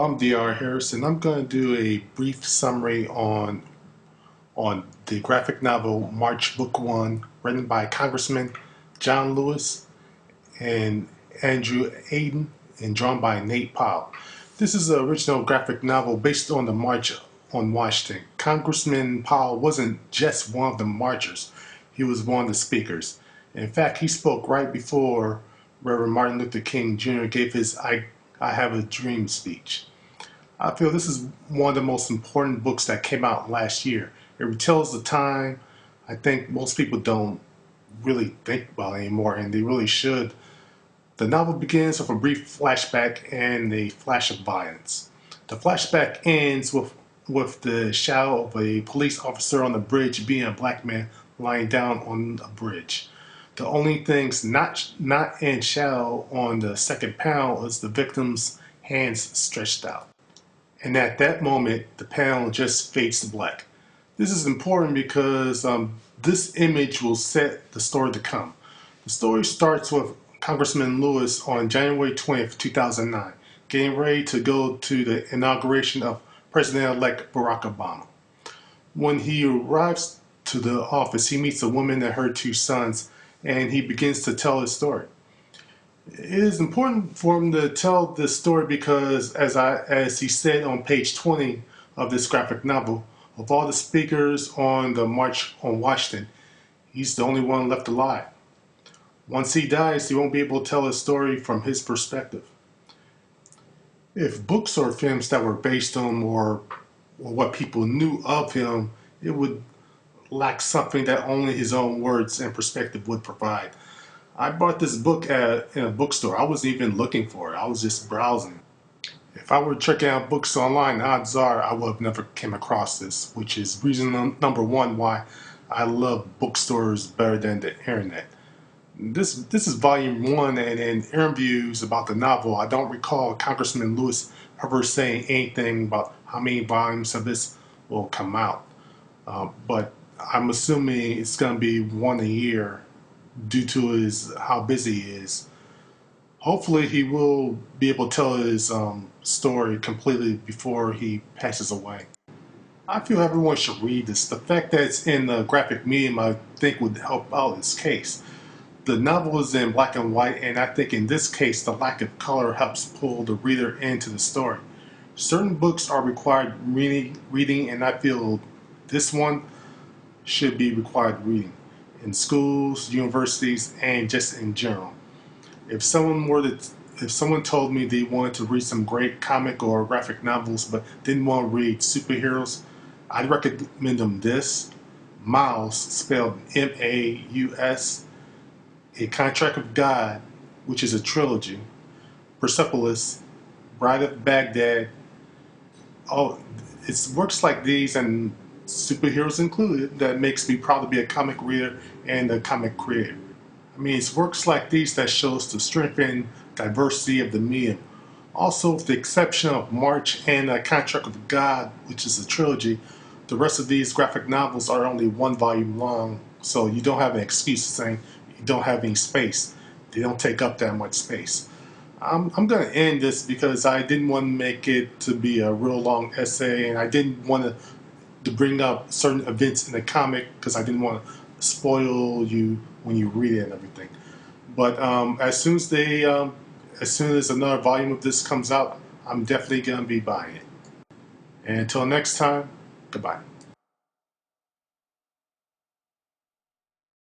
Hello, I'm Dr. Harris, and I'm going to do a brief summary on the graphic novel March Book One, written by Congressman John Lewis and Andrew Aydin, and drawn by Nate Powell. This is an original graphic novel based on the March on Washington. Congressman Powell wasn't just one of the marchers; he was one of the speakers. In fact, he spoke right before Reverend Martin Luther King Jr. gave his I Have a Dream speech. I feel this is one of the most important books that came out last year. It retells the time I think most people don't really think about anymore, and they really should. The novel begins with a brief flashback and a flash of violence. The flashback ends with the shadow of a police officer on the bridge being a black man lying down on a bridge. The only things not in shadow on the second panel is the victim's hands stretched out. And at that moment, the panel just fades to black. This is important because this image will set the story to come. The story starts with Congressman Lewis on January 20th, 2009, getting ready to go to the inauguration of President-elect Barack Obama. When he arrives to the office, he meets a woman and her two sons, and he begins to tell his story. It is important for him to tell this story because, as he said on page 20 of this graphic novel, of all the speakers on the March on Washington, he's the only one left alive. Once he dies, he won't be able to tell his story from his perspective. If books or films that were based on or what people knew of him, it would lack something that only his own words and perspective would provide. I bought this book in a bookstore. I wasn't even looking for it. I was just browsing. If I were checking out books online, odds are I would have never came across this, which is reason number one why I love bookstores better than the internet. This is volume one, and in interviews about the novel, I don't recall Congressman Lewis ever saying anything about how many volumes of this will come out. But I'm assuming it's going to be one a year due to how busy he is. Hopefully he will be able to tell his story completely before he passes away. I feel everyone should read this. The fact that it's in the graphic medium I think would help out his case. The novel is in black and white, and I think in this case the lack of color helps pull the reader into the story. Certain books are required reading, and I feel this one should be required reading in schools, universities, and just in general. If someone told me they wanted to read some great comic or graphic novels but didn't want to read superheroes, I'd recommend them this: Mouse, spelled M-A-U-S, A Contract of God, which is a trilogy, Persepolis, Bride of Baghdad. Oh, it's works like these and superheroes included that makes me proud to be a comic reader and a comic creator. I mean, it's works like these that shows the strength and diversity of the medium. Also, with the exception of March and A Contract of God, which is a trilogy, the rest of these graphic novels are only one volume long, so you don't have an excuse saying you don't have any space. They don't take up that much space. I'm going to end this because I didn't want to make it to be a real long essay, and I didn't want to bring up certain events in the comic because I didn't want to spoil you when you read it and everything. But as soon as another volume of this comes out, I'm definitely going to be buying it. And until next time, goodbye.